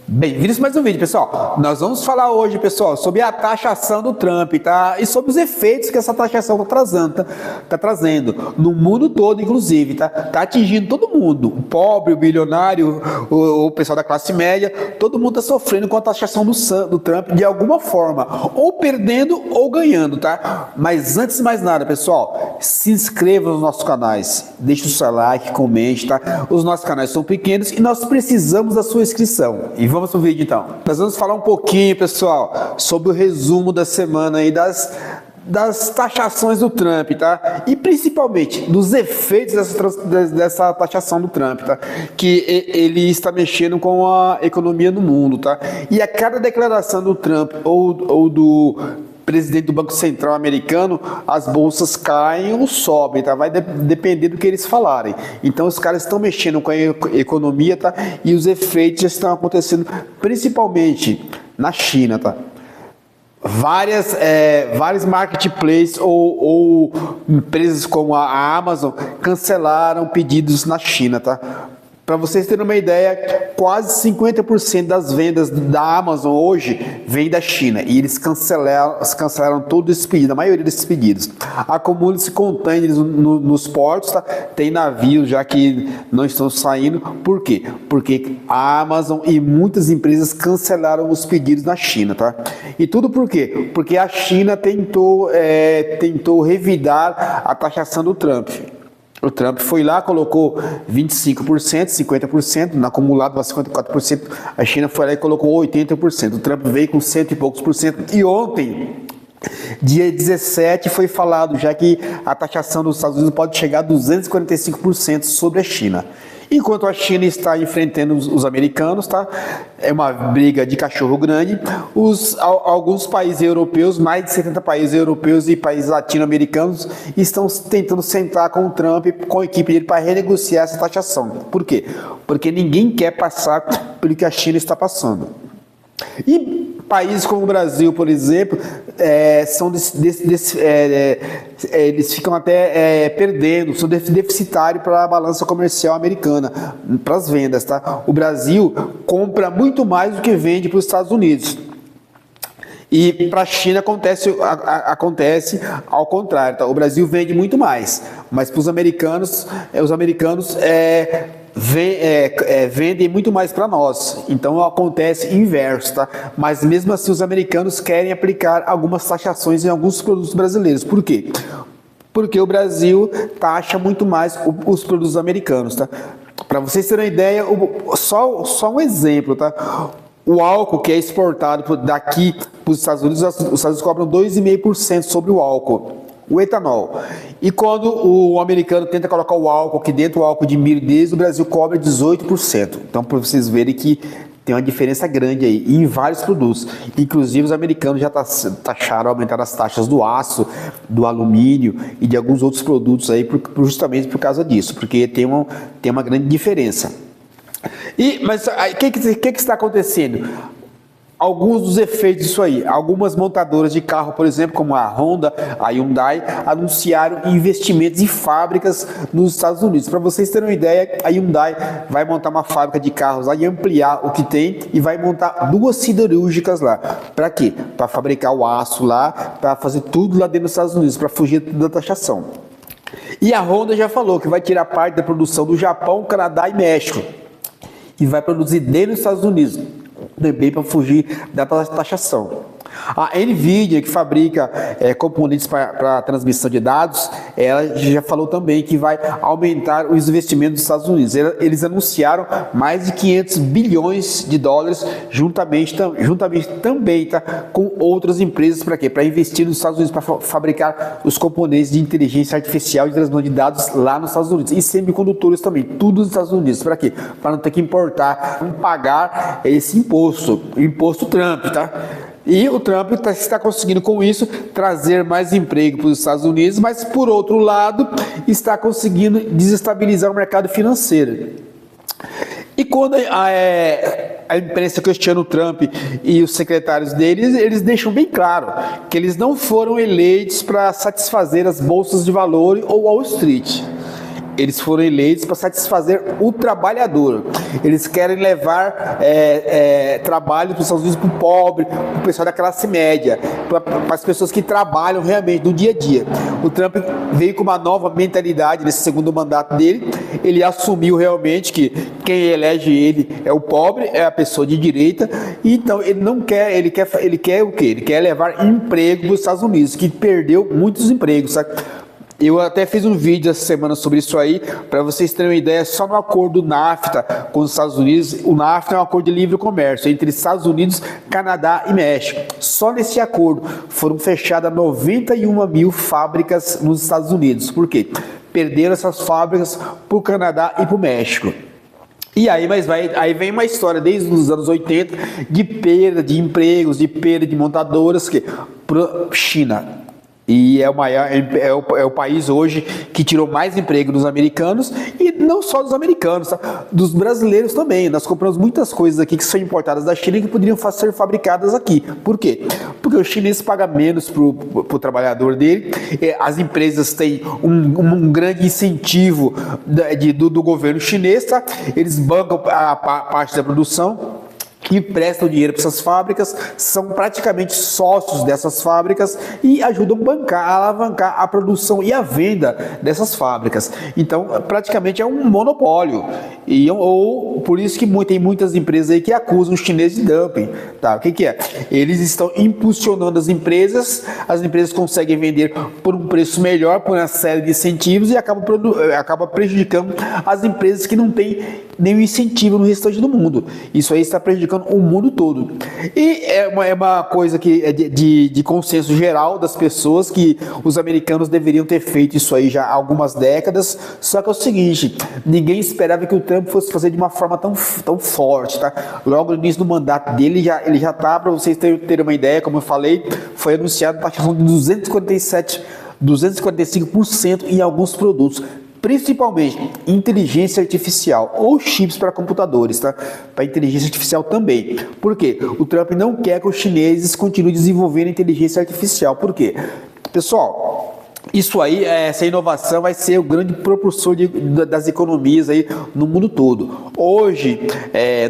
Bem-vindos a mais um vídeo, pessoal. Nós vamos falar hoje, pessoal, sobre a taxação do Trump, tá? E sobre os efeitos que essa taxação tá trazendo no mundo todo, inclusive, tá? Tá atingindo todo mundo, o pobre, o bilionário, o pessoal da classe média, todo mundo tá sofrendo com a taxação do Trump de alguma forma, ou perdendo ou ganhando, tá? Mas antes de mais nada, pessoal, se inscreva nos nossos canais, deixe o seu like, comente, tá? Os nossos canais são pequenos e nós precisamos da sua inscrição. E vamos pro vídeo então. Nós vamos falar um pouquinho, pessoal, sobre o resumo da semana aí das taxações do Trump, tá? E principalmente dos efeitos dessa taxação do Trump, tá? Que ele está mexendo com a economia no mundo, tá? E a cada declaração do Trump ou do presidente do Banco Central americano, as bolsas caem ou sobem, tá? Vai depender do que eles falarem. Então os caras estão mexendo com a economia, tá? E os efeitos já estão acontecendo principalmente na China, tá? Vários marketplaces ou empresas como a Amazon cancelaram pedidos na China, tá? Para vocês terem uma ideia, quase 50% das vendas da Amazon hoje vem da China e eles cancelaram todo esse pedido, a maioria desses pedidos. Acumula-se containers nos portos, tá? Tem navios já que não estão saindo. Por quê? Porque a Amazon e muitas empresas cancelaram os pedidos na China, tá? E tudo por quê? Porque a China tentou revidar a taxação do Trump. O Trump foi lá, colocou 25%, 50%, no acumulado para 54%, a China foi lá e colocou 80%. O Trump veio com 100 e poucos por cento. E ontem, dia 17, foi falado já que a taxação dos Estados Unidos pode chegar a 245% sobre a China. Enquanto a China está enfrentando os americanos, tá? É uma briga de cachorro grande. Alguns países europeus, mais de 70 países europeus e países latino-americanos, estão tentando sentar com o Trump, com a equipe dele, para renegociar essa taxação. Por quê? Porque ninguém quer passar pelo que a China está passando. E países como o Brasil, por exemplo, eles ficam até perdendo, são deficitários para a balança comercial americana, para as vendas, tá? O Brasil compra muito mais do que vende para os Estados Unidos. E para a China acontece ao contrário, tá? O Brasil vende muito mais, mas para os americanos vendem muito mais para nós. Então acontece inverso, tá? Mas mesmo assim os americanos querem aplicar algumas taxações em alguns produtos brasileiros. Por quê? Porque o Brasil taxa muito mais os produtos americanos, tá? Para vocês terem uma ideia, só um exemplo, tá? O álcool que é exportado daqui para os Estados Unidos, os Estados Unidos cobram 2,5% sobre o álcool. O etanol. E quando o americano tenta colocar o álcool aqui dentro, o álcool de milho deles, o Brasil cobra 18%. Então, para vocês verem que tem uma diferença grande aí em vários produtos. Inclusive, os americanos já taxaram, aumentaram as taxas do aço, do alumínio e de alguns outros produtos aí, justamente por causa disso, porque tem uma grande diferença. Mas o que está acontecendo? Alguns dos efeitos disso aí. Algumas montadoras de carro, por exemplo, como a Honda, a Hyundai, anunciaram investimentos em fábricas nos Estados Unidos. Para vocês terem uma ideia, a Hyundai vai montar uma fábrica de carros lá e ampliar o que tem e vai montar 2 siderúrgicas lá. Para quê? Para fabricar o aço lá, para fazer tudo lá dentro dos Estados Unidos, para fugir da taxação. E a Honda já falou que vai tirar parte da produção do Japão, Canadá e México e vai produzir dentro dos Estados Unidos, também para fugir da taxação. A NVIDIA, que fabrica componentes para transmissão de dados, ela já falou também que vai aumentar os investimentos dos Estados Unidos. Eles anunciaram mais de 500 bilhões de dólares juntamente também, tá, com outras empresas. Para quê? Para investir nos Estados Unidos, para fabricar os componentes de inteligência artificial e transmissão de dados lá nos Estados Unidos. E semicondutores também, tudo nos Estados Unidos. Para quê? Para não ter que importar, não pagar esse imposto, o imposto Trump, tá? E o Trump está conseguindo com isso trazer mais emprego para os Estados Unidos, mas por outro lado está conseguindo desestabilizar o mercado financeiro. E quando a imprensa questiona o Trump e os secretários deles, eles deixam bem claro que eles não foram eleitos para satisfazer as bolsas de valores ou Wall Street. Eles foram eleitos para satisfazer o trabalhador. Eles querem levar trabalho para os Estados Unidos, para o pobre, para o pessoal da classe média, para as pessoas que trabalham realmente no dia a dia. O Trump veio com uma nova mentalidade nesse segundo mandato dele. Ele assumiu realmente que quem elege ele é o pobre, é a pessoa de direita. Então ele não quer, ele quer o quê? Ele quer levar emprego para os Estados Unidos, que perdeu muitos empregos, sabe? Eu até fiz um vídeo essa semana sobre isso aí, para vocês terem uma ideia. Só no acordo NAFTA com os Estados Unidos, o NAFTA é um acordo de livre comércio entre Estados Unidos, Canadá e México. Só nesse acordo foram fechadas 91 mil fábricas nos Estados Unidos. Por quê? Perderam essas fábricas para o Canadá e para o México. E aí, aí vem uma história desde os anos 80 de perda de empregos, de perda de montadoras para China. E é o país hoje que tirou mais emprego dos americanos, e não só dos americanos, tá? Dos brasileiros também. Nós compramos muitas coisas aqui que são importadas da China e que poderiam ser fabricadas aqui. Por quê? Porque o chinês paga menos para o trabalhador dele, as empresas têm um grande incentivo do governo chinês, tá? Eles bancam a parte da produção e prestam dinheiro para essas fábricas, são praticamente sócios dessas fábricas e ajudam a alavancar a produção e a venda dessas fábricas. Então, praticamente é um monopólio. Ou por isso que tem muitas empresas aí que acusam os chineses de dumping. Tá? O que é? Eles estão impulsionando as empresas conseguem vender por um preço melhor, por uma série de incentivos, e acaba prejudicando as empresas que não têm nenhum incentivo no restante do mundo. Isso aí está prejudicando o mundo todo. E é uma coisa que é de consenso geral das pessoas, que os americanos deveriam ter feito isso aí já há algumas décadas. Só que é o seguinte, ninguém esperava que o Trump fosse fazer de uma forma tão forte, tá? Logo no início do mandato dele, ele já tá, para vocês terem uma ideia, como eu falei, foi anunciado uma taxação de 245% em alguns produtos, principalmente inteligência artificial ou chips para computadores, tá? Para inteligência artificial também. Por quê? O Trump não quer que os chineses continuem desenvolvendo inteligência artificial. Por quê? Pessoal, isso aí, essa inovação vai ser o grande propulsor das economias aí no mundo todo. Hoje,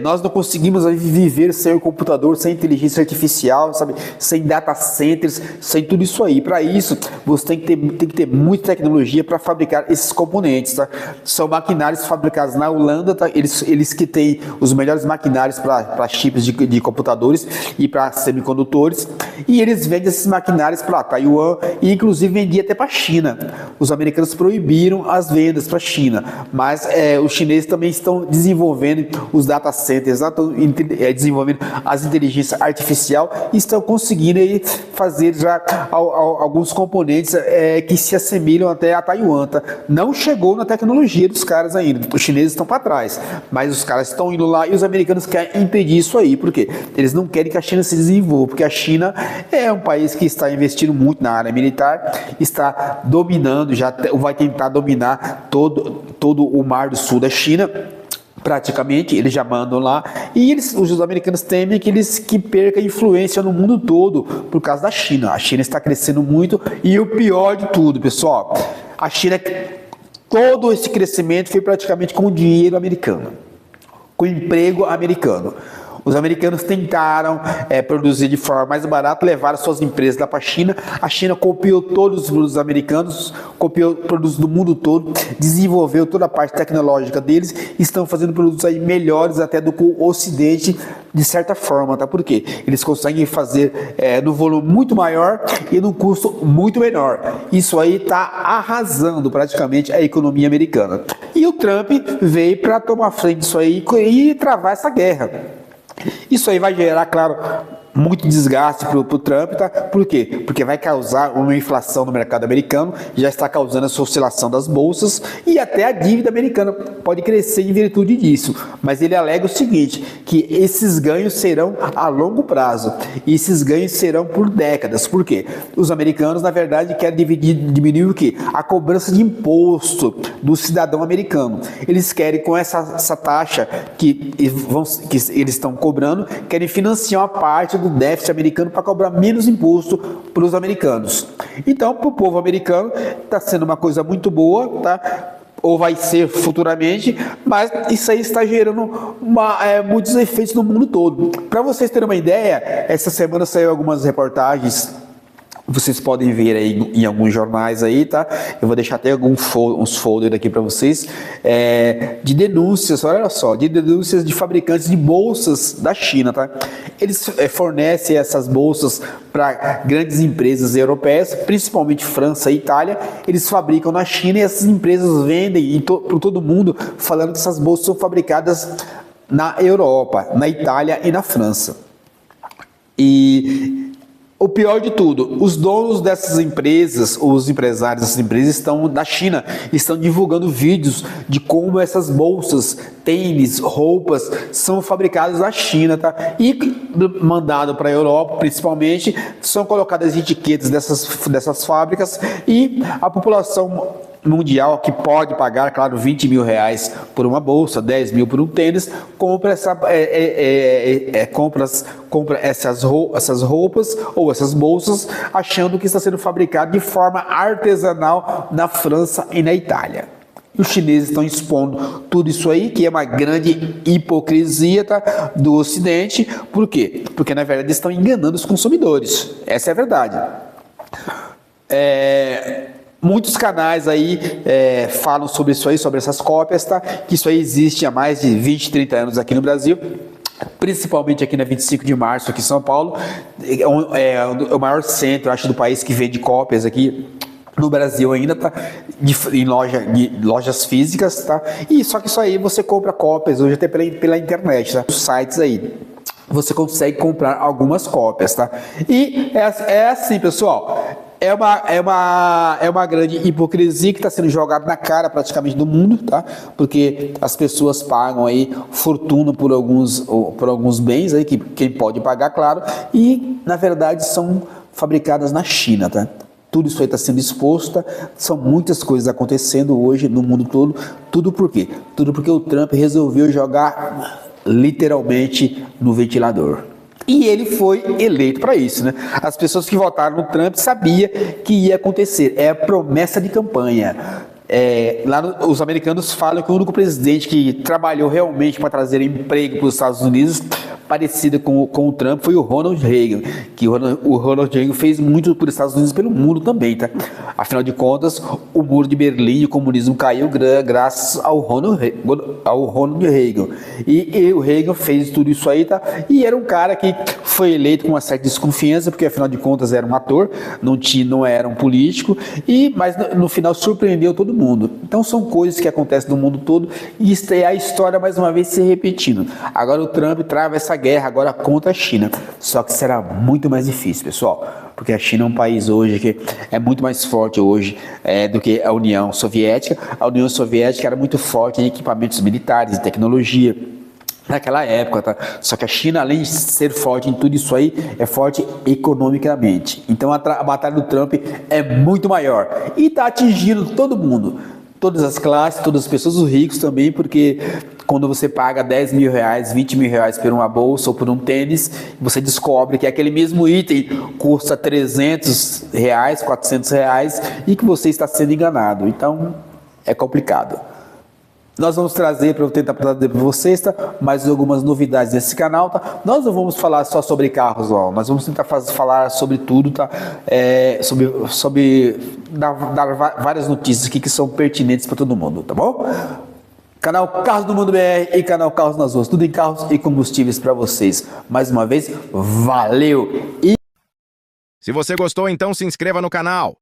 nós não conseguimos viver sem o computador, sem inteligência artificial, sabe? Sem data centers, sem tudo isso aí. Para isso, você tem que ter muita tecnologia para fabricar esses componentes, tá? São maquinários fabricados na Holanda, tá? Eles que têm os melhores maquinários para chips de computadores e para semicondutores, e eles vendem esses maquinários para Taiwan e inclusive vendiam até para China. Os americanos proibiram as vendas para a China, mas os chineses também estão desenvolvendo os data centers, estão desenvolvendo as inteligências artificial e estão conseguindo aí fazer já alguns componentes que se assemelham até a Taiwan. Tá? Não chegou na tecnologia dos caras ainda, os chineses estão para trás, mas os caras estão indo lá e os americanos querem impedir isso aí. Por quê? Eles não querem que a China se desenvolva, porque a China é um país que está investindo muito na área militar, está dominando, já vai tentar dominar todo o Mar do Sul da China. Praticamente, eles já mandam lá, e os americanos temem que perca influência no mundo todo por causa da China. A China está crescendo muito, e o pior de tudo, pessoal, a China, todo esse crescimento foi praticamente com o dinheiro americano, com o emprego americano. Os americanos tentaram produzir de forma mais barata, levaram suas empresas lá para a China. A China copiou todos os produtos americanos, copiou produtos do mundo todo, desenvolveu toda a parte tecnológica deles, estão fazendo produtos aí melhores até do que o Ocidente, de certa forma, tá? Por quê? Eles conseguem fazer no volume muito maior e no custo muito menor. Isso aí está arrasando praticamente a economia americana. E o Trump veio para tomar frente disso aí e travar essa guerra. Isso aí vai gerar, claro, muito desgaste para o Trump, tá? Por quê? Porque vai causar uma inflação no mercado americano, já está causando essa oscilação das bolsas, e até a dívida americana pode crescer em virtude disso. Mas ele alega o seguinte, que esses ganhos serão a longo prazo, e esses ganhos serão por décadas. Por quê? Os americanos, na verdade, querem diminuir o quê? A cobrança de imposto do cidadão americano. Eles querem, com essa taxa que eles estão cobrando, querem financiar uma parte do déficit americano para cobrar menos imposto para os americanos. Então, para o povo americano, está sendo uma coisa muito boa, tá? ou vai ser futuramente, mas isso aí está gerando muitos efeitos no mundo todo. Para vocês terem uma ideia, essa semana saiu algumas reportagens, vocês podem ver aí em alguns jornais aí, tá? Eu vou deixar até uns folders aqui para vocês, de denúncias, olha só, de denúncias de fabricantes de bolsas da China, tá? Eles fornecem essas bolsas para grandes empresas europeias, principalmente França e Itália. Eles fabricam na China e essas empresas vendem para todo mundo, falando que essas bolsas são fabricadas na Europa, na Itália e na França. E o pior de tudo, os donos dessas empresas, os empresários dessas empresas da China, estão divulgando vídeos de como essas bolsas, tênis, roupas são fabricadas na China, tá? E mandado para a Europa, principalmente, são colocadas etiquetas dessas fábricas e a população mundial que pode pagar, claro, 20 mil reais por uma bolsa, 10 mil por um tênis, compra essas roupas ou essas bolsas, achando que está sendo fabricado de forma artesanal na França e na Itália. Os chineses estão expondo tudo isso aí, que é uma grande hipocrisia, tá, do Ocidente. Por quê? Porque, na verdade, eles estão enganando os consumidores. Essa é a verdade. Muitos canais aí falam sobre isso aí, sobre essas cópias, tá? Que isso aí existe há mais de 20, 30 anos aqui no Brasil, principalmente aqui na 25 de março, aqui em São Paulo. É o maior centro, acho, do país que vende cópias aqui no Brasil ainda, tá? Em lojas físicas, tá? E só que isso aí você compra cópias hoje até pela internet, tá? Os sites aí você consegue comprar algumas cópias, tá? E é assim, pessoal. É uma grande hipocrisia que está sendo jogada na cara praticamente do mundo, tá? Porque as pessoas pagam aí fortuna por alguns bens aí, que quem pode pagar, claro, e na verdade são fabricadas na China, tá? Tudo isso aí está sendo exposto, tá? São muitas coisas acontecendo hoje no mundo todo. Tudo por quê? Tudo porque o Trump resolveu jogar literalmente no ventilador. E ele foi eleito para isso, né? As pessoas que votaram no Trump sabiam que ia acontecer. É a promessa de campanha. Os americanos falam que o único presidente que trabalhou realmente para trazer emprego para os Estados Unidos, parecido com o Trump, foi o Ronald Reagan, que o Ronald Reagan fez muito por Estados Unidos e pelo mundo também, tá? Afinal de contas, o muro de Berlim e o comunismo caiu graças ao Ronald Reagan. E o Reagan fez tudo isso aí, tá? E era um cara que foi eleito com uma certa desconfiança, porque afinal de contas era um ator, não era um político, mas no final surpreendeu todo mundo. Então são coisas que acontecem no mundo todo e isso é a história mais uma vez se repetindo. Agora o Trump trava essa guerra agora contra a China, só que será muito mais difícil, pessoal, porque a China é um país hoje que é muito mais forte hoje do que a União Soviética. A União Soviética era muito forte em equipamentos militares e tecnologia naquela época, tá? Só que a China, além de ser forte em tudo isso aí, é forte economicamente. Então a batalha do Trump é muito maior e está atingindo todo mundo, todas as classes, todas as pessoas, os ricos também, porque quando você paga 10 mil reais, 20 mil reais por uma bolsa ou por um tênis, você descobre que aquele mesmo item custa 300 reais, 400 reais e que você está sendo enganado. Então é complicado. Nós vamos trazer, para eu tentar trazer para vocês, tá, mais algumas novidades nesse canal, tá? Nós não vamos falar só sobre carros, ó. Nós vamos tentar falar sobre tudo, tá? Dar várias notícias aqui que são pertinentes para todo mundo, tá bom? Canal Carros do Mundo BR e canal Carros nas Ruas, tudo em carros e combustíveis para vocês. Mais uma vez, valeu! Se você gostou, então se inscreva no canal,